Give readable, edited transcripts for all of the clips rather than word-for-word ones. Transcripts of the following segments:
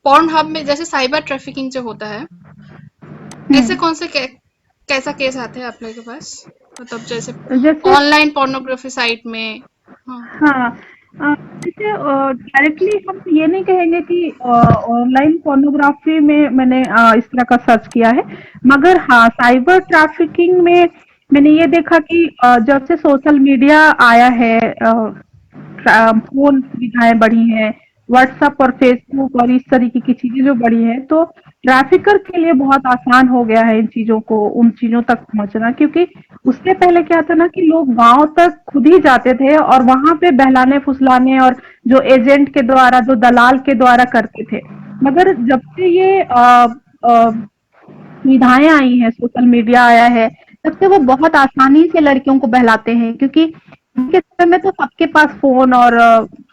Porn hub में जैसे cyber trafficking जो होता है, ऐसे हम्म। कौन से कैसा केस आते हैं आप लोगों के पास? मतलब जैसे जैसे ऑनलाइन पोर्नोग्राफी साइट में। हाँ। हाँ, जैसे डायरेक्टली हम ये नहीं कहेंगे कि ऑनलाइन पोर्नोग्राफी में मैंने इस तरह का सर्च किया है, मगर हाँ साइबर ट्रैफिकिंग में मैंने ये देखा कि जब से सोशल मीडिया आया है, फोन सुविधाएं बढ़ी हैं, व्हाट्सएप और फेसबुक और इस तरीके की चीजें जो बढ़ी हैं, तो ट्रैफिकर के लिए बहुत आसान हो गया है इन चीजों को, उन चीजों तक पहुंचना। क्योंकि उससे पहले क्या था ना कि लोग गांव तक खुद ही जाते थे और वहां पे बहलाने फुसलाने और जो एजेंट के द्वारा, जो दलाल के द्वारा करते थे। मगर जब से ये सुविधाएं आई हैं, सोशल मीडिया आया है, तब से वो बहुत आसानी से लड़कियों को बहलाते हैं। क्योंकि उनके समय में तो सबके पास फोन और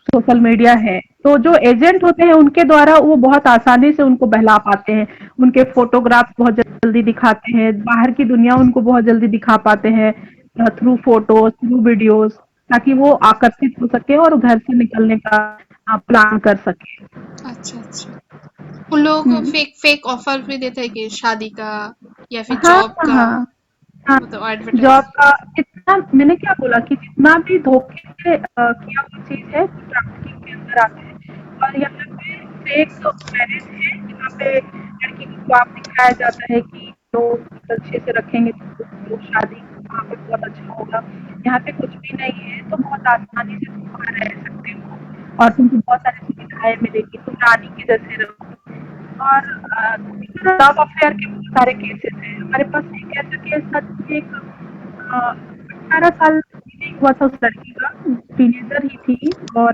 सोशल मीडिया है, तो जो एजेंट होते हैं उनके द्वारा वो बहुत आसानी से उनको बहला पाते हैं। उनके फोटोग्राफ्स बहुत जल्दी दिखाते हैं, बाहर की दुनिया उनको बहुत जल्दी दिखा पाते हैं, थ्रू फोटोज, थ्रू वीडियोज, ताकि वो आकर्षित हो सके और घर से निकलने का प्लान कर सके। अच्छा, अच्छा। उन लोगों को हम्म। फेक फेक ऑफर भी देते हैं कि शादी का या फिर हाँ जॉब का, हाँ हाँ। मतलब जॉब एडवर्टाइज। का जितना मैंने क्या बोला कि जितना भी धोखे से किया हुआ चीज है वो ट्रैफिकिंग के अंदर आता है। और यहाँ पे फेक मैरिज है, जहाँ पे लड़की को ख्वाब दिखाया जाता है कि तो अच्छे से रखेंगे तो शादी वहाँ पे बहुत अच्छा होगा। यहाँ पे कुछ भी नहीं है, तो बहुत आसानी से तुम वहाँ रह सकते हो और तुमको बहुत सारी सुविधाएं मिलेगी, तुम रानी के जैसे रहो। और लव अफेयर के बहुत सारे केसेस हैं हमारे पास। एक ऐसा केस था जिसमें एक 18 साल भी नहीं हुआ था उस लड़की का, टीनेजर ही थी, और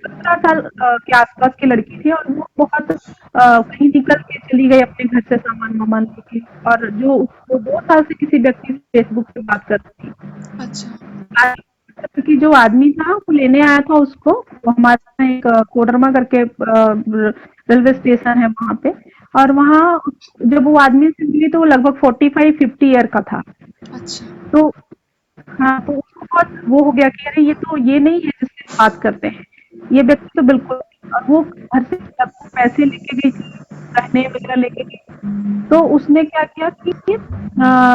17 साल के आसपास की लड़की थी, और वो बहुत कहीं निकल के चली गई अपने घर से सामान वामान लेके, और जो उसको 2 साल से किसी व्यक्ति से फेसबुक पे बात करती थी। अच्छा। क्योंकि जो आदमी था वो लेने आया था उसको, वो हमारे यहाँ एक कोडरमा करके रेलवे स्टेशन है वहां पे, और वहाँ जब वो आदमी से मिली तो वो लगभग 45-50 ईयर का था। अच्छा। तो हाँ, तो उसको बहुत वो हो गया कि अरे ये तो ये नहीं है जिससे हम बात करते हैं, ये व्यक्ति तो बिल्कुल नहीं। और वो घर से सबको पैसे लेके गई थी, गहने वगैरह लेके गई थी। तो उसने क्या किया कि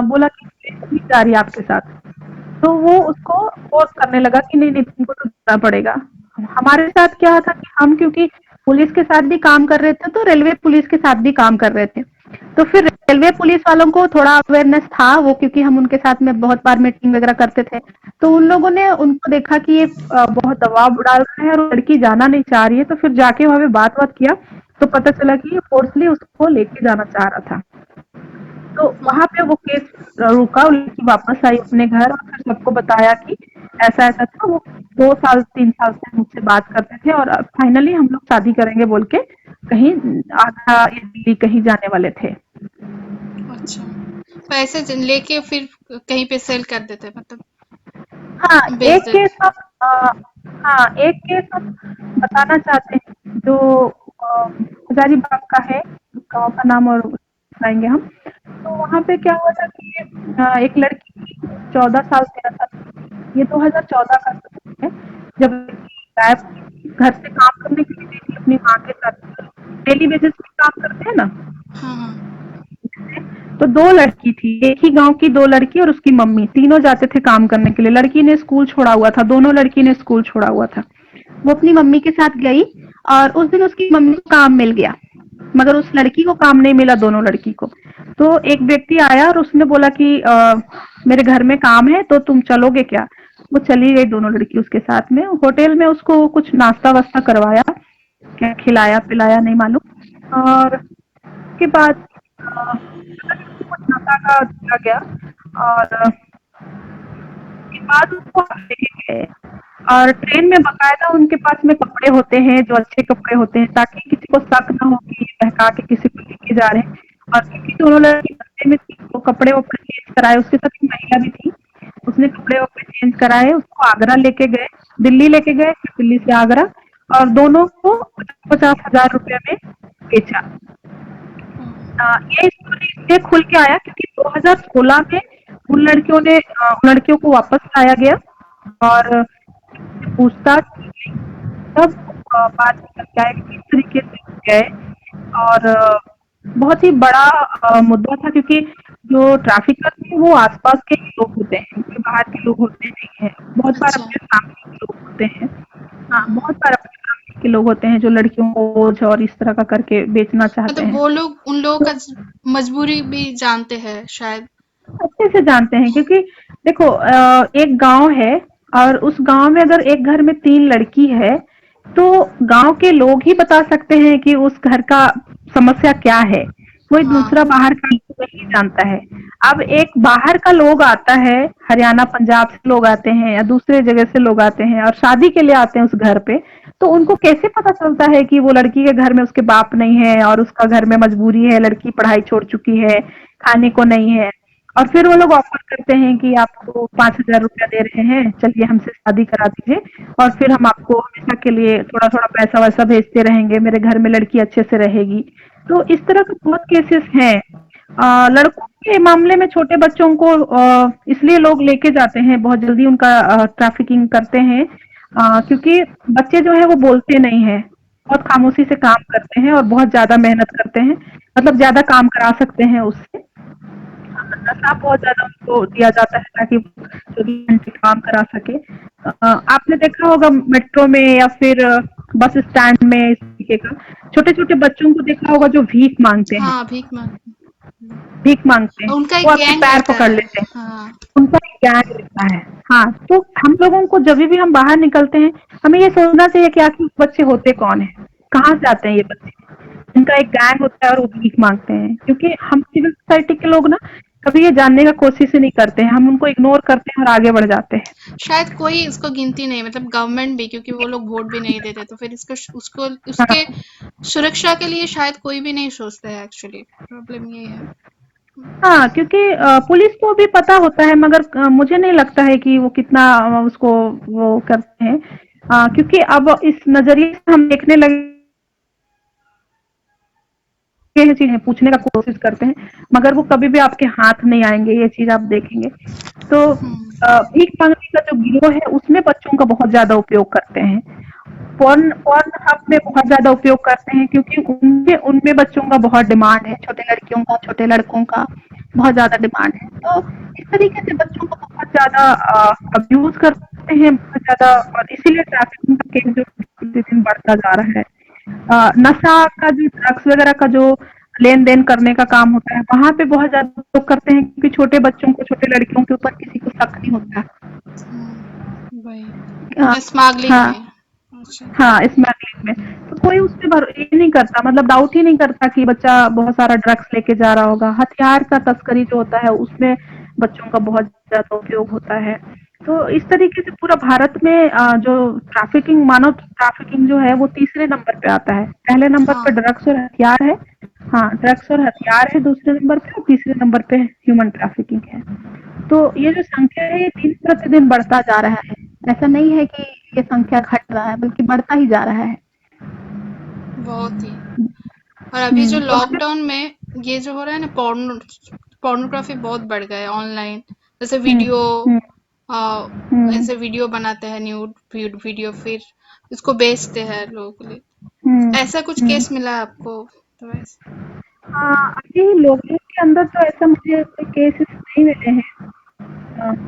बोला कि मैं जा रही है आपके साथ। तो वो उसको फोर्स करने लगा कि नहीं नहीं तुमको तो जाना पड़ेगा। हमारे साथ क्या था कि हम क्योंकि पुलिस के साथ भी काम कर रहे थे, तो रेलवे पुलिस के साथ भी काम कर रहे थे। तो फिर रेलवे पुलिस वालों को थोड़ा अवेयरनेस था, वो क्योंकि हम उनके साथ में बहुत बार मीटिंग वगैरह करते थे। तो उन लोगों ने उनको देखा कि ये बहुत दबाव डाल रहा है और लड़की जाना नहीं चाह रही है, तो फिर जाके वहां पे बात बात किया, तो पता चला कि ये फोर्सली उसको लेके जाना चाह रहा था। तो हाँ। वहां पे वो केस रुका, लड़की वापस आई अपने घर और फिर सबको बताया कि ऐसा ऐसा था। वो 2 साल 3 साल से मुझसे बात करते थे और फाइनली हम लोग शादी करेंगे बोल के कहीं आगरा या दिल्ली कहीं जाने वाले थे। अच्छा। पैसे लेके फिर कहीं पे सेल कर देते हैं, मतलब हाँ, बेच एक केस देते। हम हाँ, एक केस हम बताना चाहते हैं जो हजारीबाग का है, गाँव का नाम और बताएंगे हम। तो वहाँ पे क्या हुआ था कि एक लड़की थी, 14 साल 13 साल की थी। ये 2014 का समय है, जब लड़की गायब हुई थी, घर से काम करने के लिए गई थी अपनी माँ के साथ, डेली बेसिस पे काम करते हैं ना। हाँ, हाँ। तो दो लड़की थी, एक ही गांव की दो लड़की और उसकी मम्मी, तीनों जाते थे काम करने के लिए। लड़की ने स्कूल छोड़ा हुआ था, दोनों लड़की ने स्कूल छोड़ा हुआ था। वो अपनी मम्मी के साथ गई और उस दिन उसकी मम्मी को काम मिल गया, मगर उस लड़की को काम नहीं मिला, दोनों लड़की को। तो एक व्यक्ति आया और उसने बोला कि मेरे घर में काम है तो तुम चलोगे क्या। वो चली गई, दोनों लड़की उसके साथ में। होटल में उसको कुछ नाश्ता वास्ता करवाया, क्या खिलाया पिलाया नहीं मालूम। और उसके बाद पता नहीं उसको कुछ नशा का दिया गया, और उसके बाद उसको लेके गए। और ट्रेन में बकायदा उनके पास में कपड़े होते हैं, जो अच्छे कपड़े होते हैं, ताकि किसी को शक ना हो कि ये बहका के किसी को लेके जा रहे हैं। और क्योंकि दोनों लड़की बस्ते में थी, तो कपड़े वपड़े चेंज कराए, उसके साथ एक महिला भी थी, उसने कपड़े वपड़े चेंज कराए, उसको आगरा लेके गए, दिल्ली लेके गए, फिर दिल्ली से आगरा, और दोनों को 50,000 रुपए में बेचा। ये स्टोरी इसलिए खुल के आया क्योंकि 2016 में उन लड़कियों को वापस लाया गया, और जब उनसे पूछताछ की गई तब बात निकल के आया कि किस तरीके से गए। और बहुत ही बड़ा मुद्दा था, क्योंकि जो ट्रैफिकर थे वो आसपास के ही लोग होते हैं, कोई बाहर के लोग होते नहीं हैं। बहुत बार अच्छा। अपने फैमिली के लोग होते हैं। हाँ, बहुत बार अपने फैमिली के लोग होते हैं जो लड़कियों को बोझ और इस तरह का करके बेचना चाहते मतलब हैं। वो लोग उन लोगों तो का मजबूरी भी जानते हैं शायद। अच्छे से जानते हैं, क्योंकि देखो एक गांव है और उस गांव में अगर एक घर में 3 लड़की है, तो गांव के लोग ही बता सकते हैं कि उस घर का समस्या क्या है। कोई दूसरा हाँ। बाहर का लोग नहीं जानता है। अब एक बाहर का लोग आता है, हरियाणा पंजाब से लोग आते हैं या दूसरे जगह से लोग आते हैं और शादी के लिए आते हैं उस घर पे, तो उनको कैसे पता चलता है कि वो लड़की के घर में उसके बाप नहीं है और उसका घर में मजबूरी है, लड़की पढ़ाई छोड़ चुकी है, खाने को नहीं है। और फिर वो लोग ऑफर करते हैं कि आपको 5,000 रुपया दे रहे हैं, चलिए हमसे शादी करा दीजिए और फिर हम आपको हमेशा के लिए थोड़ा थोड़ा पैसा वैसा भेजते रहेंगे, मेरे घर में लड़की अच्छे से रहेगी। तो इस तरह के बहुत केसेस हैं। लड़कों के मामले में छोटे बच्चों को इसलिए लोग लेके जाते हैं, बहुत जल्दी उनका ट्रैफिकिंग करते हैं, क्योंकि बच्चे जो है वो बोलते नहीं है, बहुत खामोशी से काम करते हैं और बहुत ज्यादा मेहनत करते हैं, मतलब ज्यादा काम करा सकते हैं उससे। नशा बहुत ज़्यादा उनको दिया जाता है ताकि वो 24 घंटे काम करा सके। आपने देखा होगा मेट्रो में या फिर बस स्टैंड में इस तरीके का, छोटे-छोटे बच्चों को देखा होगा जो भीख माँगते हैं, हाँ, भीख मांग। भीख माँगते हैं, उनका वो एक आपके गैंग पैर रहता पकड़ है। लेते हैं, हाँ। उनका एक ज्ञान रहता है। हाँ, तो हम लोगों को जभी भी हम बाहर निकलते हैं, हमें ये सोचना चाहिए कि आखिर बच्चे होते कौन हैं? कहाँ से आते हैं ये बच्चे? इनका एक गैंग होता है और वो भीख माँगते हैं, क्योंकि हम सिविल सोसाइटी के लोग ना कभी ये जानने का कोशिश ही नहीं करते हैं, हम उनको इग्नोर करते हैं और आगे बढ़ जाते हैं। शायद कोई इसको गिनती नहीं, मतलब गवर्नमेंट भी, क्योंकि वो लोग वोट भी नहीं देते, तो फिर इसको उसको उसके हाँ, सुरक्षा के लिए शायद कोई भी नहीं सोचता है। एक्चुअली प्रॉब्लम ये है। हाँ, क्योंकि पुलिस को भी पता होता है, मगर मुझे नहीं लगता है कि वो कितना उसको वो करते हैं। क्योंकि अब इस नज़रिए से हम देखने लगे हैं, चीज़ें पूछने का कोशिश करते हैं, मगर वो कभी भी आपके हाथ नहीं आएँगे, ये चीज़ आप देखेंगे। तो हुँ। भीख माँगने का जो गिरोह है, उसमें बच्चों का बहुत ज़्यादा उपयोग करते हैं। पोर्न पोर्न हब में बहुत ज़्यादा उपयोग करते हैं, क्योंकि उनमें उनमें बच्चों का बहुत डिमांड है, छोटे लड़कियों का, छोटे लड़कों का बहुत ज़्यादा डिमांड है। तो इस तरीके से बच्चों को बहुत ज़्यादा अब्यूज़ करते हैं, बहुत ज़्यादा, और इसीलिए ट्रैफिकिंग का केस जो प्रतिदिन बढ़ता जा रहा है। नशा का जो ड्रग्स वगैरह का जो लेन-देन करने का काम होता है, वहाँ पे बहुत ज़्यादा लोग करते हैं, क्योंकि छोटे बच्चों को, छोटे लड़कियों के ऊपर किसी को शक नहीं होता है। हाँ, वही स्मगलिंग हाँ। में। अच्छा। हाँ, स्मगलिंग में। तो कोई उस पे ये नहीं करता, मतलब डाउट ही नहीं करता कि बच्चा बहुत सारा ड्रग्स लेके जा रहा होगा। हथियार का तस्करी जो होता है उसमें बच्चों का बहुत ज़्यादा उपयोग होता है। तो इस तरीके से पूरा भारत में जो ट्रैफिकिंग, मानव ट्रैफिकिंग जो है वो तीसरे नंबर पे आता है। पहले नंबर पे हाँ। ड्रग्स और हथियार है। हाँ, ड्रग्स और हथियार है दूसरे नंबर पे, और तीसरे नंबर पे ह्यूमन ट्रैफिकिंग है। तो ये जो संख्या है ये दिन प्रतिदिन बढ़ता जा रहा है। ऐसा नहीं है कि ये संख्या घट रहा है, बल्कि बढ़ता ही जा रहा है। बहुत ही। और अभी जो तो हमें लॉकडाउन में ये जो हो रहा है ना, पोर्नोग्राफी बहुत बढ़ गया है ऑनलाइन। जैसे हुँ, वीडियो, हुँ, आ, हुँ, ऐसे वीडियो बनाते हैं, न्यूड वीडियो, फिर इसको बेचते हैं लोगों के लिए। हुँ, ऐसा कुछ हुँ। केस मिला है आपको? तो वैसे। अभी लोगों के अंदर तो ऐसा मुझे कोई केसेस नहीं मिले हैं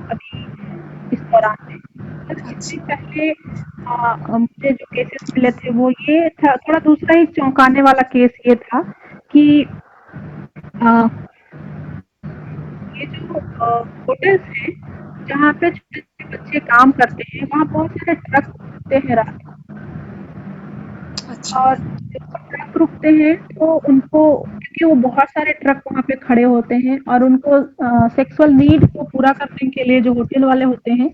अभी इस दौरान में। बस इससे अच्छा। पहले मुझे जो केसेस मिले थे वो ये था, थोड़ा दूसरा ही चौंकाने वाला केस ये था कि अ, ये जो होटल्स हैं, जहाँ पे छोटे-छोटे बच्चे काम करते हैं, वहाँ बहुत सारे ट्रक रुकते हैं रात को, अच्छा। और जब वो ट्रक रुकते हैं तो उनको, क्योंकि वो बहुत सारे ट्रक वहाँ पे खड़े होते हैं और उनको सेक्सुअल नीड को पूरा करने के लिए जो होटल वाले होते हैं,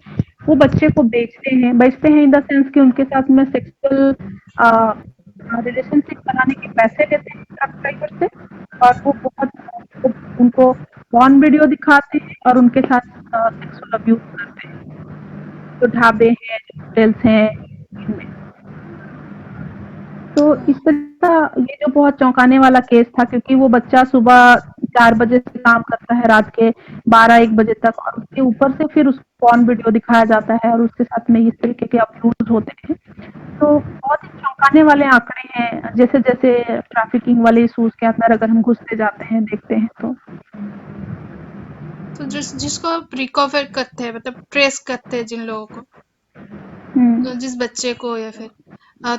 वो बच्चे को बेचते हैं इन द सेंस कि उनके साथ में सेक्सुअल रिलेशनशिप बनाने के पैसे लेते हैं ट्रक ड्राइवर से, और वो बहुत उनको पॉर्न वीडियो दिखाते हैं और उनके साथ सेक्सुअल अब्यूज करते हैं। जो ढाबे हैं, जो होटल्स हैं, इनमें। तो इस तरह का ये जो बहुत चौंकाने वाला केस था, क्योंकि वो बच्चा सुबह 4 बजे से काम करता है रात के 12-1 बजे तक, और उसके ऊपर से फिर उसको पॉर्न वीडियो दिखाया जाता है और उसके साथ में इस तरीके के अब्यूज होते हैं। तो बहुत ही चौंकाने वाले आंकड़े हैं, जैसे जैसे ट्रैफिकिंग वाले इशूज के अंदर अगर हम घुसते जाते हैं, देखते हैं तो। तो जिसको आप रिकवर करते हैं, मतलब ट्रेस करते हैं जिन लोगों को, हम्म। जिस बच्चे को या फिर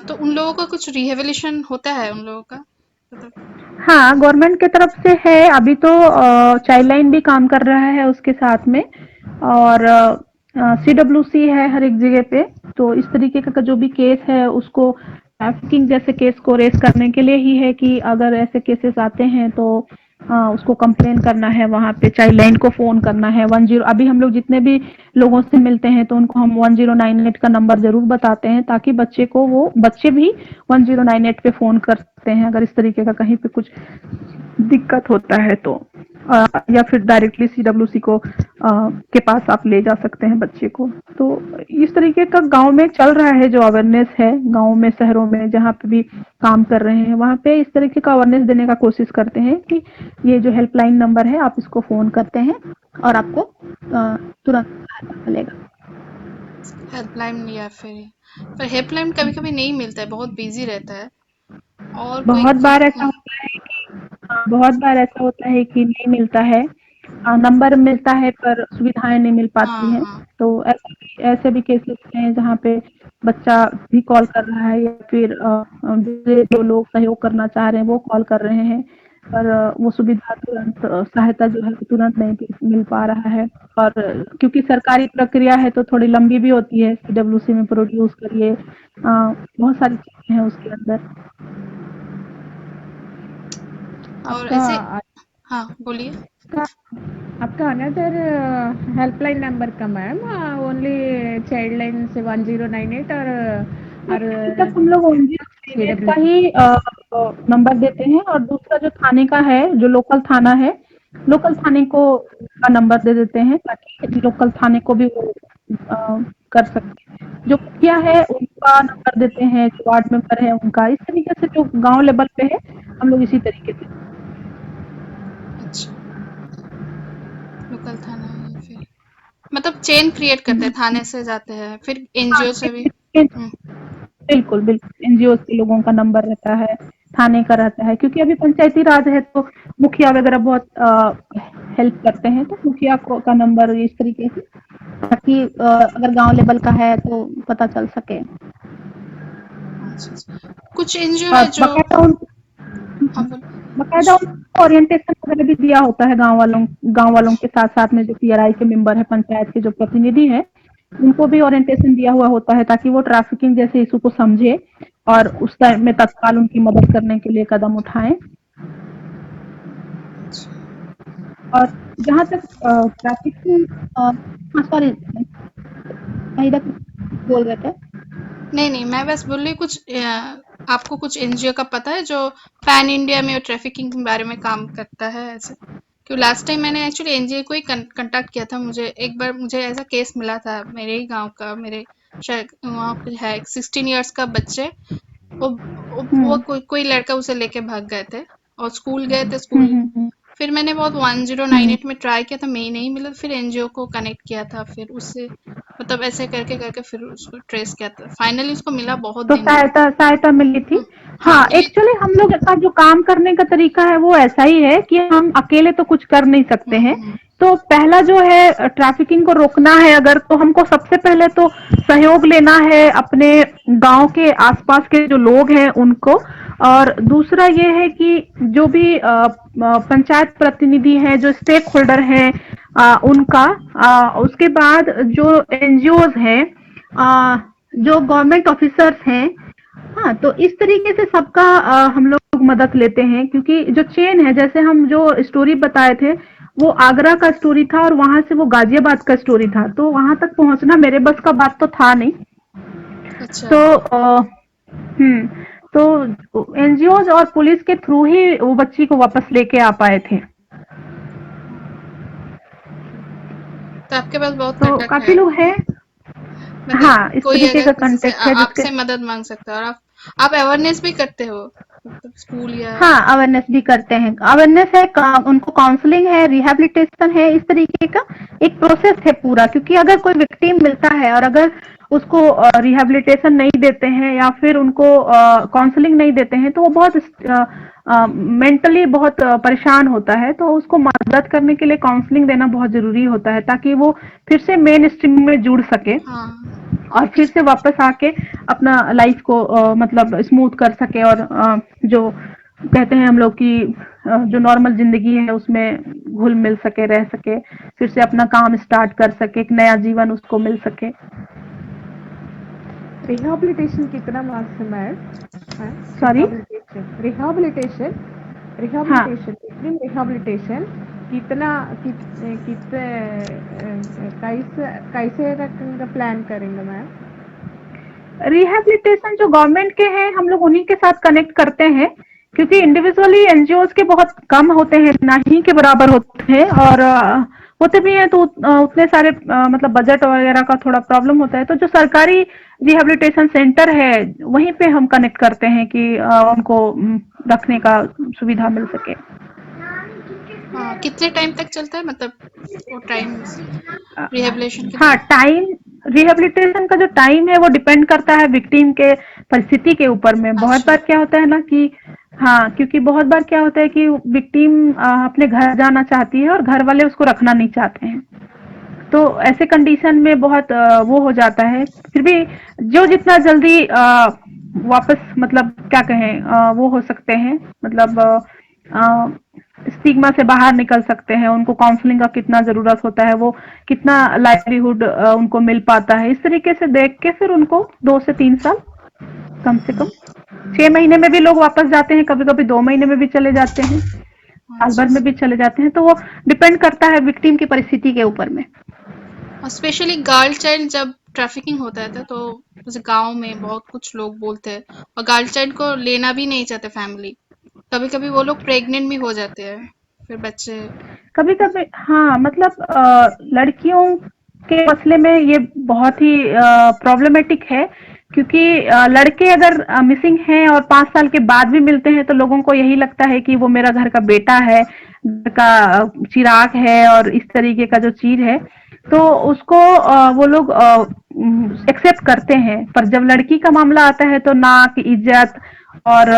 तो उन लोगों का कुछ रिहेबिलिटेशन होता है उन लोगों का, मतलब। हाँ, गवर्नमेंट की तरफ से है। अभी तो चाइल्ड लाइन भी काम कर रहा है उसके साथ में, और सीडब्ल्यूसी है हर एक जगह पे। तो इस तरीके का जो भी केस है उसको ट्रैफिकिंग जैसे केस को रेस करने के लिए ही है कि अगर ऐसे केसेस आते हैं तो उसको कंप्लेन करना है, वहाँ पे चाइल्ड लाइन को फोन करना है। 10, अभी हम लोग जितने भी लोगों से मिलते हैं तो उनको हम 1098 का नंबर जरूर बताते हैं, ताकि बच्चे भी 1098 पे फोन कर सकते हैं अगर इस तरीके का कहीं पे कुछ दिक्कत होता है तो। या फिर डायरेक्टली सीडब्ल्यूसी को के पास आप ले जा सकते हैं बच्चे को। तो इस तरीके का गांव में चल रहा है जो अवेयरनेस है, गांव में शहरों में जहाँ पे भी काम कर रहे हैं वहाँ पे इस तरीके का अवेयरनेस देने का कोशिश करते हैं कि ये जो हेल्पलाइन नंबर है आप इसको फोन करते हैं और आपको तुरंत सहायता मिलेगा। हेल्पलाइन या फिर पर हेल्पलाइन कभी कभी नहीं मिलता है, बहुत बिजी रहता है। और कोई बहुत बार ऐसा होता है कि बहुत बार ऐसा होता है कि नहीं मिलता है, नंबर मिलता है पर सुविधाएं नहीं मिल हाँ पाती हैं। हाँ। तो ऐसे भी केसेस हैं जहाँ पे बच्चा भी कॉल कर रहा है या फिर दूसरे जो लोग सहयोग करना चाह रहे हैं वो कॉल कर रहे हैं, पर वो सुविधा तुरंत सहायता जो है वो तुरंत नहीं मिल पा रहा है। और क्योंकि सरकारी प्रक्रिया है तो थोड़ी लंबी भी होती है, सीडब्ल्यूसी में प्रोड्यूस करिए, बहुत सारी चीजें हैं उसके अंदर। और आपका ऐसे। हाँ बोलिए। आपका आपका अनदर हेल्पलाइन नंबर का मैम, ओनली चाइल्ड लाइन से 1098 और अभी तक हम लोग ओनली का सीडब्ल्यू। ही नंबर देते हैं, और दूसरा जो थाने का है, जो लोकल थाना है, लोकल थाने को का नंबर दे देते हैं ताकि लोकल थाने को भी वो कर सके। जो मुखिया है उनका नंबर देते हैं, जो वार्ड मेंबर है उनका। इस तरीके से जो गांव लेवल पे है हम लोग इसी तरीके से। अच्छा, लोकल थाना या फिर मतलब चेन क्रिएट करते हैं, थाने से जाते हैं फिर हाँ, एनजीओ से भी। हम्म। बिल्कुल, बिल्कुल। एनजीओ के लोगों का नंबर रहता है, थाने का रहता है, क्योंकि अभी पंचायती राज है तो मुखिया वगैरह बहुत हेल्प करते हैं, तो मुखिया को का नंबर इस तरीके से, ताकि अगर गांव लेवल का है तो पता चल सके। अच्छा अच्छा। कुछ एनजीओ और है जो। हाँ बोल। बकायदा कुछ। उनको ओरिएंटेशन वगैरह भी दिया होता है गांव वालों के साथ साथ में जो पीआरआई के मेंबर है, पंचायत के जो प्रतिनिधि है, उनको भी ओरिएंटेशन दिया हुआ होता है ताकि वो ट्रैफिकिंग जैसे इशू को समझे और उस टाइम में तत्काल उनकी मदद करने के लिए कदम उठाएं। और जहाँ तक ट्रैफिकिंग, हाँ सॉरी, महिला कुछ बोल रहे थे। नहीं नहीं, मैं बस बोल रही हूँ, कुछ आपको कुछ एनजीओ का पता है जो पैन इंडिया में ट्रैफिकिंग के बारे में काम करता है ऐसे? क्यों लास्ट टाइम मैंने एक्चुअली एनजीओ को ही कांटेक्ट किया था। मुझे एक बार ऐसा केस मिला था मेरे ही गांव का, मेरे शायद वहाँ पे है 16 इयर्स का बच्चे। वो हम्म कोई लड़का उसे लेके भाग गए थे और स्कूल गए थे। हम्म स्कूल हम्म हम्म फिर मैंने बहुत हम्म। 1098 में ट्राई किया था, मैं नहीं मिला। फिर एनजीओ को कनेक्ट किया था, फिर उससे मतलब ऐसे करके करके फिर उसको ट्रेस किया था। फाइनली उसको मिला बहुत तो दिन बाद। सहायता सहायता मिली थी। हाँ हाँ, ये। एक्चुअली हम लोग का जो काम करने का तरीका है वो ऐसा ही है कि हम अकेले तो कुछ कर नहीं सकते हैं। हम्म। तो पहला जो है ट्रैफिकिंग को रोकना है अगर, तो हमको सबसे पहले तो सहयोग लेना है अपने गांव के आसपास के जो लोग हैं उनको। और दूसरा ये है कि जो भी पंचायत प्रतिनिधि हैं, जो स्टेक होल्डर हैं, उनका, उसके बाद जो एनजीओज हैं, जो गवर्नमेंट ऑफिसर्स हैं। हाँ, तो इस तरीके से सबका हम लोग मदद लेते हैं, क्योंकि जो चेन है, जैसे हम जो स्टोरी बताए थे वो आगरा का स्टोरी था और वहां से वो गाजियाबाद का स्टोरी था, तो वहां तक पहुंचना मेरे बस का बात तो था नहीं। अच्छा। तो तो एनजीओज और पुलिस के थ्रू ही वो बच्ची को वापस लेके आ पाए थे। तो आपके पास बहुत तो कंटेक्ट काफी है, लोग हैं। मतलब हाँ, इस कोई तरीके अगर का किसी से कांटेक्ट है जिसके। आपसे मदद मांग सकता है। और आप अवेयरनेस भी करते हो, मतलब स्कूल या। हाँ, अवेयरनेस भी करते हैं। अवेयरनेस है, उनको काउंसलिंग है, रिहैबिलिटेशन है, इस तरीके का एक प्रोसेस है पूरा। क्योंकि अगर कोई विक्टिम मिलता है और अगर उसको रिहैबिलिटेशन नहीं देते हैं या फिर उनको काउंसलिंग नहीं देते हैं, तो वो बहुत मेंटली बहुत परेशान होता है। तो उसको मदद करने के लिए काउंसलिंग देना बहुत जरूरी होता है, ताकि वो फिर से मेन स्ट्रीम में जुड़ सके हाँ। और फिर से वापस आके अपना लाइफ को मतलब स्मूथ कर सके, और जो कहते हैं हम लोग कि जो नॉर्मल जिंदगी है उसमें घुल मिल सके, रह सके, फिर से अपना काम स्टार्ट कर सके, एक नया जीवन उसको मिल सके। रिहैबिलिटेशन कितना मार्क्स है मैम? सॉरी। रिहैबिलिटेशन रिहैबिलिटेशन हाँ, रिहैबिलिटेशन रिहैबिलिटेशन कितना कितने कैसे कैसे रखेंगे, प्लान करेंगे मैम? रिहैबिलिटेशन जो गवर्नमेंट के हैं हम लोग उन्हीं के साथ कनेक्ट करते हैं, क्योंकि इंडिविजुअली एनजीओज के बहुत कम होते हैं, ना ही के बराबर होते हैं, और होते भी हैं तो उतने सारे मतलब बजट वगैरह का थोड़ा प्रॉब्लम होता है। तो जो सरकारी रिहैबिलिटेशन सेंटर है वहीं पे हम कनेक्ट करते हैं कि उनको रखने का सुविधा मिल सके। हाँ, कितने टाइम तक चलता है, मतलब वो टाइम रिहेबिलिटेशन के हाँ, लिए? टाइम रिहेबिलिटेशन का जो टाइम है वो डिपेंड करता है विक्टिम के परिस्थिति के ऊपर में। बहुत अच्छा। बार क्या होता है ना कि हाँ, क्योंकि बहुत बार क्या होता है कि विक्टिम अपने घर जाना चाहती है और घर वाले उसको रखना नहीं चाहते हैं। तो ऐसे कंडीशन में बहुत वो हो जाता है। फिर भी जो जितना जल्दी वापस मतलब क्या कहें वो हो सकते हैं, मतलब स्टिग्मा से बाहर निकल सकते हैं, उनको काउंसलिंग का कितना जरूरत होता है, वो कितना लाइवलीहुड उनको मिल पाता है, इस तरीके से देख के फिर उनको 2 से 3 साल, कम से कम 6 महीने में भी लोग वापस जाते हैं, कभी कभी 2 महीने में भी चले जाते हैं, साल भर अच्छा। में भी चले जाते हैं। तो वो डिपेंड करता है विक्टिम की परिस्थिति के ऊपर में। और स्पेशली गर्ल चाइल्ड जब ट्रैफिकिंग होता है तो जैसे गांव में बहुत कुछ लोग बोलते हैं, और गर्ल चाइल्ड को लेना भी नहीं चाहते फैमिली। कभी कभी वो लोग प्रेग्नेंट भी हो जाते हैं, फिर बच्चे। कभी कभी हाँ, मतलब लड़कियों के मसले में ये बहुत ही प्रॉब्लमेटिक है, क्योंकि लड़के अगर मिसिंग हैं और 5 साल के बाद भी मिलते हैं तो लोगों को यही लगता है कि वो मेरा घर का बेटा है, घर का चिराग है, और इस तरीके का जो चीज है, तो उसको वो लोग एक्सेप्ट करते हैं। पर जब लड़की का मामला आता है तो नाक, इज्जत और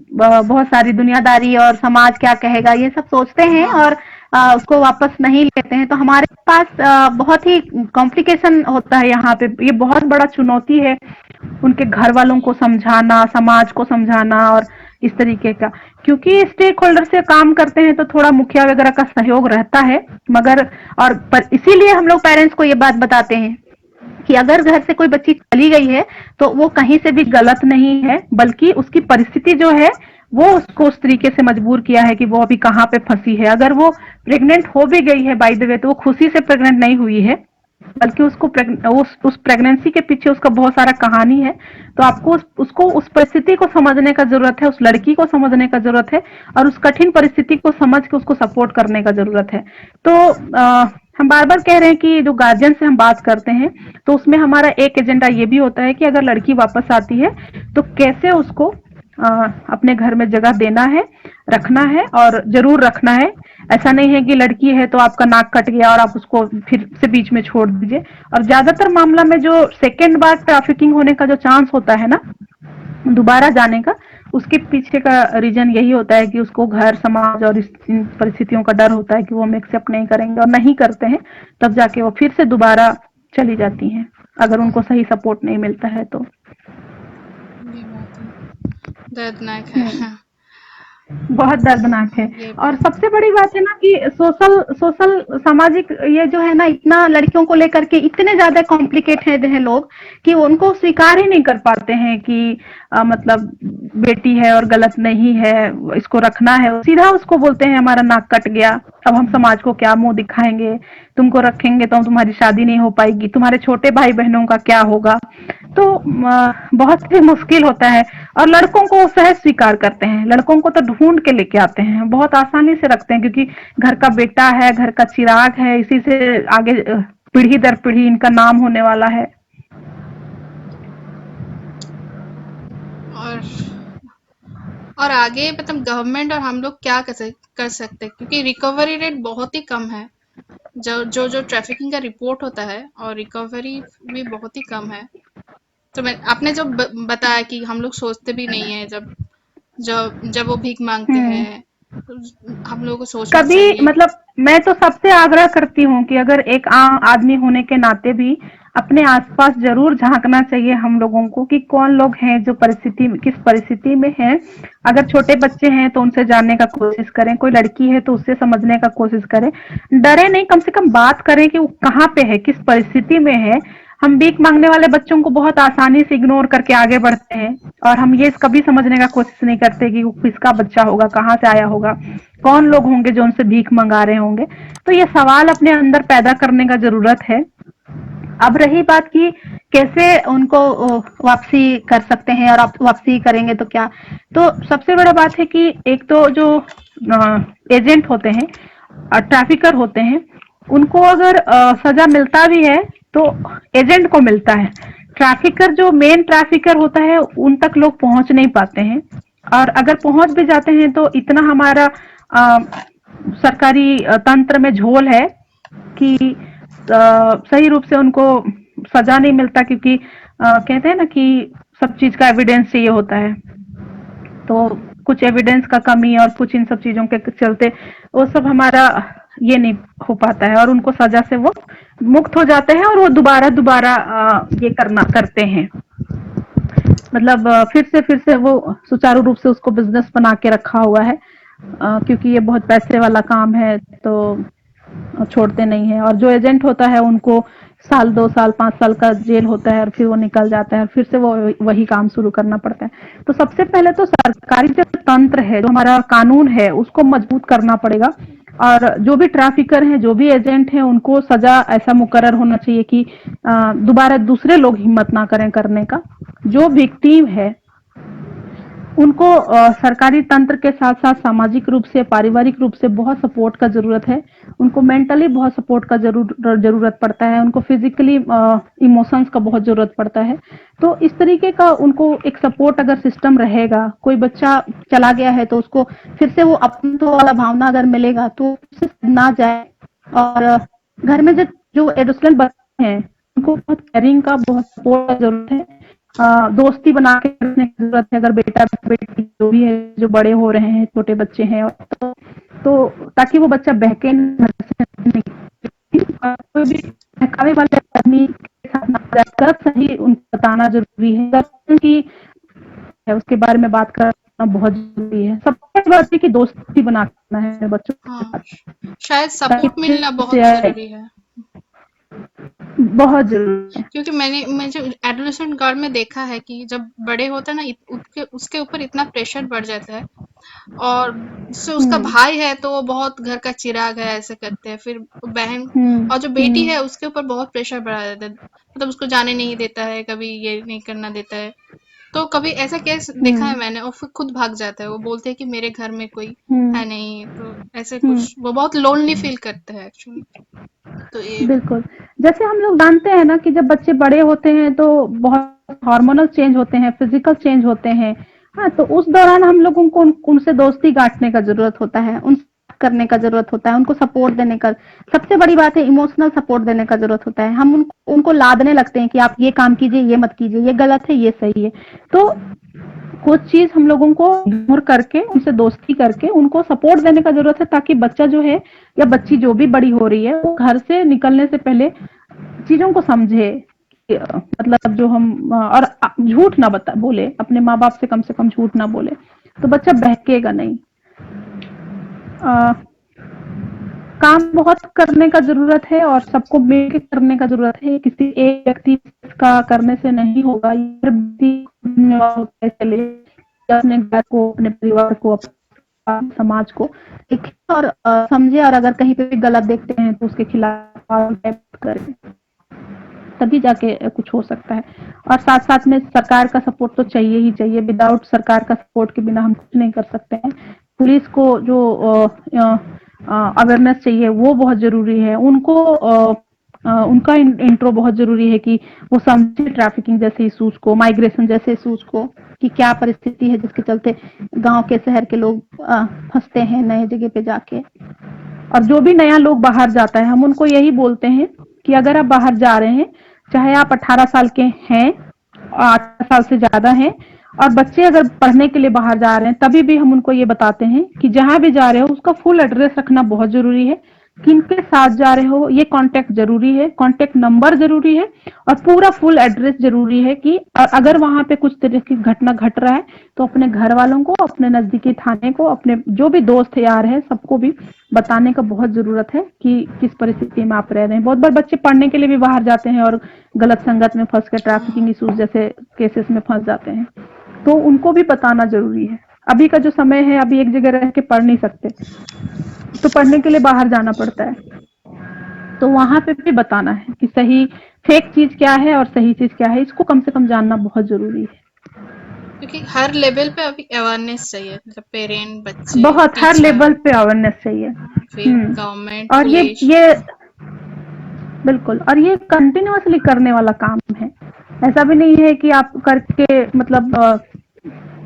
बहुत सारी दुनियादारी और समाज क्या कहेगा, ये सब सोचते हैं हाँ। और उसको वापस नहीं लेते हैं। तो हमारे पास बहुत ही कॉम्प्लिकेशन होता है यहाँ पे, ये बहुत बड़ा चुनौती है उनके घर वालों को समझाना, समाज को समझाना, और इस तरीके का। क्योंकि स्टेक होल्डर से काम करते हैं तो थोड़ा मुखिया वगैरह का सहयोग रहता है, मगर और पर इसीलिए हम लोग पेरेंट्स को ये बात बताते हैं कि अगर घर से कोई बच्ची चली गई है तो वो कहीं से भी गलत नहीं है, बल्कि उसकी परिस्थिति जो है वो उसको उस तरीके से मजबूर किया है कि वो अभी कहाँ पे फंसी है। अगर वो प्रेग्नेंट हो भी गई है बाय द वे, तो वो खुशी से प्रेग्नेंट नहीं हुई है, बल्कि उसको उस प्रेगनेंसी के पीछे उसका बहुत सारा कहानी है। तो आपको उसको उस परिस्थिति को समझने का जरूरत है, उस लड़की को समझने का जरूरत है, और उस कठिन परिस्थिति को समझ के उसको सपोर्ट करने का जरूरत है। तो हम बार बार कह रहे हैं कि जो गार्जियन से हम बात करते हैं तो उसमें हमारा एक एजेंडा ये भी होता है कि अगर लड़की वापस आती है तो कैसे उसको अपने घर में जगह देना है, रखना है, और जरूर रखना है। ऐसा नहीं है कि लड़की है तो आपका नाक कट गया और आप उसको फिर से बीच में छोड़ दीजिए। और ज्यादातर मामला में जो सेकेंड बार ट्रैफिकिंग होने का जो चांस होता है ना, दोबारा जाने का, उसके पीछे का रीजन यही होता है कि उसको घर, समाज और इन परिस्थितियों का डर होता है कि वो हम एक्सेप्ट नहीं करेंगे, और नहीं करते हैं, तब जाके वो फिर से दोबारा चली जाती हैं, अगर उनको सही सपोर्ट नहीं मिलता है तो। ये बहुत ही दर्दनाक है। हम्म, बहुत दर्दनाक है। ये और बहुत। सबसे बड़ी बात है ना कि सोशल सोशल सामाजिक ये जो है ना, इतना लड़कियों को लेकर के इतने ज्यादा कॉम्प्लिकेटेड हैं लोग कि उनको स्वीकार ही नहीं कर पाते हैं कि मतलब बेटी है और गलत नहीं है, इसको रखना है। सीधा उसको बोलते हैं हमारा नाक कट गया, अब हम समाज को क्या मुंह दिखाएंगे, तुमको रखेंगे तो तुम्हारी शादी नहीं हो पाएगी, तुम्हारे छोटे भाई बहनों का क्या होगा। तो बहुत ही मुश्किल होता है। और लड़कों को सहज स्वीकार करते हैं, लड़कों को तो ढूंढ के लेके आते हैं, बहुत आसानी से रखते हैं, क्योंकि घर का बेटा है, घर का चिराग है, इसी से आगे पीढ़ी दर पीढ़ी इनका नाम होने वाला है। और और आगे मतलब गवर्नमेंट और हम लोग क्या कर सकते हैं, क्योंकि रिकवरी रेट बहुत ही कम है। जो ट्रैफिकिंग का रिपोर्ट होता है और रिकवरी भी बहुत ही कम है। तो मैं आपने जो बताया कि हम लोग सोचते भी नहीं है, जब जब जब वो भीख मांगते हम्म। हैं, तो हम लोगों को सोचना कभी चाहिए। मतलब मैं तो सबसे आग्रह करती हूँ कि अगर एक आम आदमी होने के नाते भी अपने आसपास जरूर झांकना चाहिए हम लोगों को कि कौन लोग हैं जो परिस्थिति किस परिस्थिति में हैं। अगर छोटे बच्चे हैं तो उनसे जानने का कोशिश करें, कोई लड़की है तो उससे समझने का कोशिश करें। डरे नहीं, कम से कम बात करें कि वो कहाँ पे है, किस परिस्थिति में है। हम भीख मांगने वाले बच्चों को बहुत आसानी से इग्नोर करके आगे बढ़ते हैं और हम ये कभी समझने का कोशिश नहीं करते कि वो किसका बच्चा होगा, कहाँ से आया होगा, कौन लोग होंगे जो उनसे भीख मंगा रहे होंगे। तो ये सवाल अपने अंदर पैदा करने का जरूरत है। अब रही बात की कैसे उनको वापसी कर सकते हैं और आप वापसी करेंगे तो क्या, तो सबसे बड़ा बात है कि एक तो जो एजेंट होते हैं, ट्रैफिकर होते हैं, उनको अगर सजा मिलता भी है तो एजेंट को मिलता है। ट्रैफिकर जो मेन ट्रैफिकर होता है उन तक लोग पहुंच नहीं पाते हैं, और अगर पहुंच भी जाते हैं तो इतना हमारा सरकारी तंत्र में झोल है कि सही रूप से उनको सजा नहीं मिलता, क्योंकि कहते हैं ना कि सब चीज का एविडेंस चाहिए होता है। तो कुछ एविडेंस का कमी और कुछ इन सब चीजों के चलते वो सब हमारा ये नहीं हो पाता है और उनको सजा से वो मुक्त हो जाते हैं और वो दोबारा दोबारा ये करना करते हैं। मतलब फिर से वो सुचारू रूप से उसको बिजनेस बना के रखा हुआ है, क्योंकि ये बहुत पैसे वाला काम है तो छोड़ते नहीं है। और जो एजेंट होता है उनको साल 2 साल 5 साल का जेल होता है और फिर वो निकल जाता है और फिर से वो वही काम शुरू करना पड़ता है। तो सबसे पहले तो सरकारी जो तंत्र है, जो हमारा कानून है, उसको मजबूत करना पड़ेगा। और जो भी ट्रैफिकर हैं, जो भी एजेंट हैं, उनको सजा ऐसा मुकर्रर होना चाहिए कि दोबारा दूसरे लोग हिम्मत ना करें करने का। जो विक्टिम है उनको सरकारी तंत्र के साथ साथ सामाजिक रूप से, पारिवारिक रूप से बहुत सपोर्ट का जरूरत है। उनको मेंटली बहुत सपोर्ट का जरूरत पड़ता है, उनको फिजिकली इमोशंस का बहुत जरूरत पड़ता है। तो इस तरीके का उनको एक सपोर्ट अगर सिस्टम रहेगा, कोई बच्चा चला गया है तो उसको फिर से वो अपनत्व वाला भावना अगर मिलेगा तो उससे ना जाए। और घर में जो जो एडोसलेंट बच्चे हैं उनको बहुत केयरिंग का, बहुत सपोर्ट का जरूरत है। दोस्ती बना के रखने की जरूरत है, अगर बेटा बेटी जो भी है, जो बड़े हो रहे हैं, छोटे बच्चे हैं, तो ताकि वो बच्चा बहके नहीं, कोई भी बहकावे वाले आदमी के साथ ना जाए। गलत सही उनको बताना जरूरी है, कि उसके बारे में बात करना बहुत जरूरी है। सबसे बड़ी बात है कि दोस्ती बनाना है बच्चों के हाँ, साथ, शायद ताकि सपोर्ट मिलना बहुत जरूरी है। बहुत जरूरी है। क्योंकि मैंने एडोलेसेंट गर्ल में देखा है कि जब बड़े होते हैं ना, उसके उसके ऊपर इतना प्रेशर बढ़ जाता है। और उससे उसका हम्म। भाई है तो वो बहुत घर का चिराग है ऐसे करते हैं, फिर बहन हम्म। और जो बेटी हम्म। है उसके ऊपर बहुत प्रेशर बढ़ा देता है, मतलब उसको जाने नहीं देता है, कभी ये नहीं करना देता है। तो कभी ऐसा केस देखा है हम्म। मैंने, और फिर खुद भाग जाता है, वो बोलते हैं कि मेरे घर में कोई हम्म। है नहीं, तो ऐसे हम्म। कुछ वो बहुत लोनली फील करते हैं एक्चुअली। तो ये बिल्कुल। जैसे हम लोग जानते हैं ना कि जब बच्चे बड़े होते हैं तो बहुत हार्मोनल चेंज होते हैं, फिजिकल चेंज होते हैं। हाँ, तो उस दौरान हम लोगों को उनसे दोस्ती गांठने का जरूरत होता है, उनसे करने का जरूरत होता है, उनको सपोर्ट देने का। सबसे बड़ी बात है इमोशनल सपोर्ट देने का जरूरत होता है। हम उनको लादने लगते हैं कि आप ये काम कीजिए, ये मत कीजिए, ये गलत है, ये सही है। तो कुछ चीज हम लोगों को इग्नोर करके, उनसे दोस्ती करके उनको सपोर्ट देने का जरूरत है, ताकि बच्चा जो है या बच्ची जो भी बड़ी हो रही है वो घर से निकलने से पहले चीजों को समझे। मतलब जो हम और झूठ ना बता बोले, अपने माँ बाप से कम झूठ ना बोले, तो बच्चा बहकेगा नहीं। काम बहुत करने का जरूरत है और सबको मिलकर करने का जरूरत है, किसी एक व्यक्ति का करने से नहीं होगा। चले अपने घर को, अपने परिवार को, अपने समाज को एक और समझे, और अगर कहीं पे भी गलत देखते हैं तो उसके खिलाफ करें, तभी जाके कुछ हो सकता है। और साथ साथ में सरकार का सपोर्ट तो चाहिए ही चाहिए। विदाउट सरकार का सपोर्ट के बिना हम कुछ नहीं कर सकते हैं। पुलिस को जो अवेयरनेस चाहिए वो बहुत जरूरी है। उनको उनका इंट्रो बहुत जरूरी है कि वो समझे ट्रैफिकिंग जैसे इशूज को, माइग्रेशन जैसे इशूज को, कि क्या परिस्थिति है जिसके चलते गांव के शहर के लोग फंसते हैं नए जगह पे जाके। और जो भी नया लोग बाहर जाता है हम उनको यही बोलते हैं कि अगर आप बाहर जा रहे हैं, चाहे आप 18 साल के हैं, 18 साल से ज्यादा हैं, और बच्चे अगर पढ़ने के लिए बाहर जा रहे हैं, तभी भी हम उनको ये बताते हैं कि जहां भी जा रहे हो उसका फुल एड्रेस रखना बहुत जरूरी है। किनके साथ जा रहे हो ये कांटेक्ट जरूरी है, कांटेक्ट नंबर जरूरी है, और पूरा फुल एड्रेस जरूरी है कि अगर वहां पे कुछ तरह की घटना घट रहा है तो अपने घर वालों को, अपने नजदीकी थाने को, अपने जो भी दोस्त यार है सबको भी बताने का बहुत जरूरत है कि किस परिस्थिति में आप रह रहे हैं। बहुत बार बच्चे पढ़ने के लिए भी बाहर जाते हैं और गलत संगत में फंस कर ट्रैफिकिंग इश्यूज जैसे केसेस में फंस जाते हैं, तो उनको भी बताना जरूरी है। अभी का जो समय है, अभी एक जगह रह के पढ़ नहीं सकते, तो पढ़ने के लिए बाहर जाना पड़ता है, तो वहां पे भी बताना है कि सही फेक चीज क्या है और सही चीज क्या है, इसको कम से कम जानना बहुत जरूरी है। क्योंकि हर लेवल पे अभी अवेयरनेस चाहिए, मतलब पेरेंट, बच्चे, बहुत हर टीचर, लेवल पे अवेयरनेस चाहिए। फिर गवर्नमेंट, और पुलिस। ये बिल्कुल, और ये कंटिन्यूअसली करने वाला काम है। ऐसा भी नहीं है कि आप करके मतलब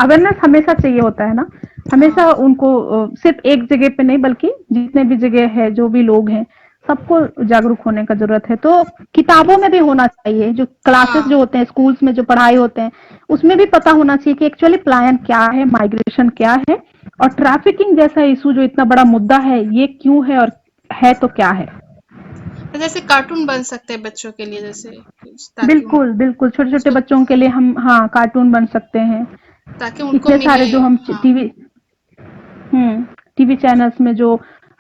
अवेयरनेस हमेशा चाहिए होता है ना, हमेशा हाँ, उनको सिर्फ एक जगह पे नहीं बल्कि जितने भी जगह है, जो भी लोग हैं, सबको जागरूक होने का जरूरत है। तो किताबों में भी होना चाहिए, जो क्लासेस जो हाँ। होते हैं स्कूल्स में जो पढ़ाई होते हैं उसमें भी पता होना चाहिए कि एक्चुअली पलायन क्या है, माइग्रेशन क्या है, और ट्रैफिकिंग जैसा इशू जो इतना बड़ा मुद्दा है ये क्यों है, और है तो क्या है। तो जैसे कार्टून बन सकते हैं बच्चों के लिए, जैसे ताकि बिल्कुल बिल्कुल, छोटे छोटे उसको, बच्चों के लिए हम हाँ कार्टून बन सकते हैं। ताकि उनको इतने मिले। सारे जो हम हाँ, टीवी टीवी चैनल्स में जो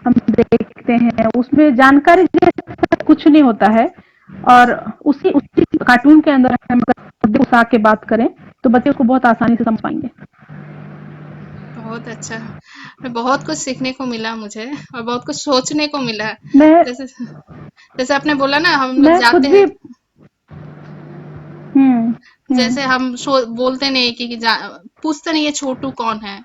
हम देखते हैं उसमें जानकारी जैसा कुछ नहीं होता है, और उसी उसी कार्टून के अंदर हम अगर घुसा के बात करें तो बच्चे उसको बहुत आसानी से समझ पाएंगे। बहुत अच्छा। बहुत कुछ सीखने को मिला मुझे, और बहुत कुछ सोचने को मिला। मैं जैसे जैसे आपने बोला ना, हम लोग मैं खुद जाते भी हैं, हम्म जैसे हम्म हम बोलते नहीं कि पूछते नहीं ये छोटू कौन है,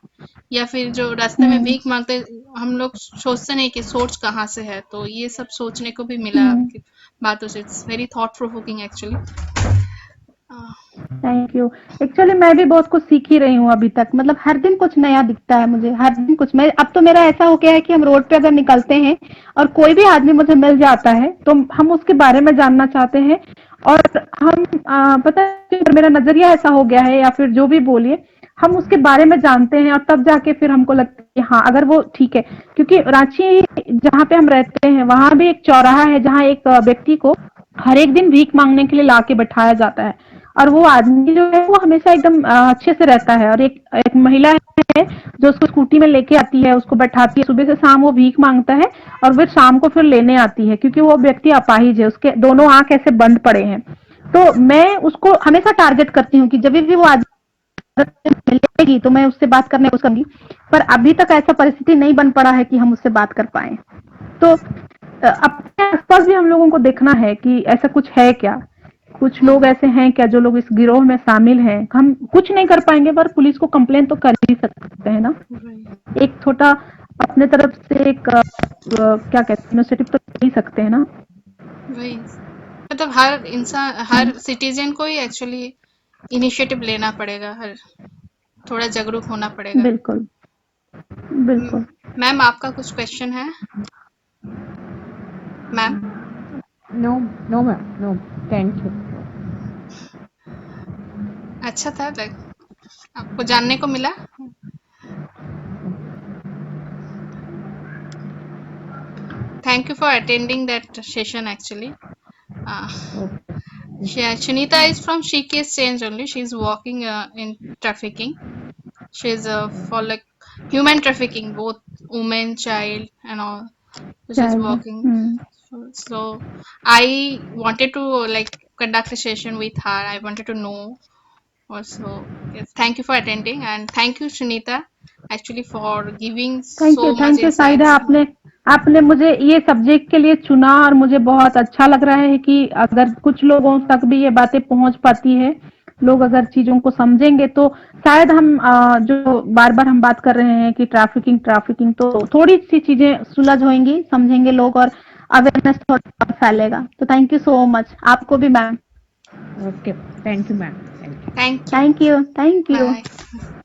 या फिर जो रास्ते में हम्म भीख मांगते, हम लोग सोचते नहीं कि सोच कहाँ से है। तो ये सब सोचने को भी मिला हम्म आपकी बातों से। It's very thought provoking actually. Thank you. Actually मैं भी बहुत कुछ सीख ही रही हूँ अभी तक, मतलब हर दिन कुछ नया दिखता है मुझे, हर दिन कुछ। मैं अब तो मेरा ऐसा हो गया है कि हम रोड पे अगर निकलते हैं और कोई भी आदमी मुझे मिल जाता है तो हम उसके बारे में जानना चाहते हैं, और हम पता है मेरा नजरिया ऐसा हो गया है, या फिर जो भी बोलिए, हम उसके बारे में जानते हैं और तब जाके फिर हमको लगता है कि हाँ अगर वो ठीक है। क्योंकि रांची जहाँ पे हम रहते हैं वहां भी एक चौराहा है जहाँ एक व्यक्ति को हर एक दिन भीख मांगने के लिए ला के बैठाया जाता है, और वो आदमी जो है वो हमेशा एकदम अच्छे से रहता है, और एक एक महिला है जो उसको स्कूटी में लेके आती है, उसको बैठाती है, सुबह से शाम वो भीख मांगता है, और फिर शाम को फिर लेने आती है, क्योंकि वो व्यक्ति अपाहिज है, उसके दोनों आंख ऐसे बंद पड़े हैं। तो मैं उसको हमेशा टारगेट करती हूँ कि जब भी वो आदमी मिलेगी तो मैं उससे बात करने को करूंगी, पर अभी तक ऐसा परिस्थिति नहीं बन पड़ा है कि हम उससे बात कर पाए। तो अपने आसपास भी हम लोगों को देखना है कि ऐसा कुछ है क्या, कुछ लोग ऐसे हैं क्या जो लोग इस गिरोह में शामिल हैं। हम कुछ नहीं कर पाएंगे पर पुलिस को कंप्लेन तो कर ही सकते हैं ना, वही एक छोटा अपने तरफ से एक क्या कहते हैं इनिशिएटिव तो ले ही सकते हैं ना। वही मतलब हर इंसान, हर सिटीजन को ही एक्चुअली इनिशिएटिव लेना पड़ेगा, हर थोड़ा जागरूक होना पड़ेगा। बिल्कुल बिल्कुल। मैम, आपका कुछ क्वेश्चन है? Ma'am, No, no, ma'am. No, thank you. अच्छा था, लाइक आपको जानने को मिला। Thank you for attending that session actually. Okay. Shanita is from Shikes Change only. She's working in trafficking. She's for like human trafficking, both women, child, and all. So she's चल working. So I wanted to like conduct a session with her. I wanted to know also. Yes, thank you for attending, and thank you, Shanita, actually for giving so much thank you Saida, insights. आपने आपने मुझे ये subject के लिए चुना, और मुझे बहुत अच्छा लग रहा है कि अगर कुछ लोगों तक भी ये बातें पहुंच पाती है, लोग अगर चीजों को समझेंगे तो शायद हम जो बार बार हम बात कर रहे हैं कि ट्रैफिकिंग ट्रैफिकिंग, तो थोड़ी सी चीजें सुलझ होंगी, समझेंगे लोग, और अवेयरनेस थोड़ा फैलेगा। तो थैंक यू सो मच आपको भी ma'am. Okay. Thank you, ma'am. Thank you. Thank you. Thank you thank you. Bye.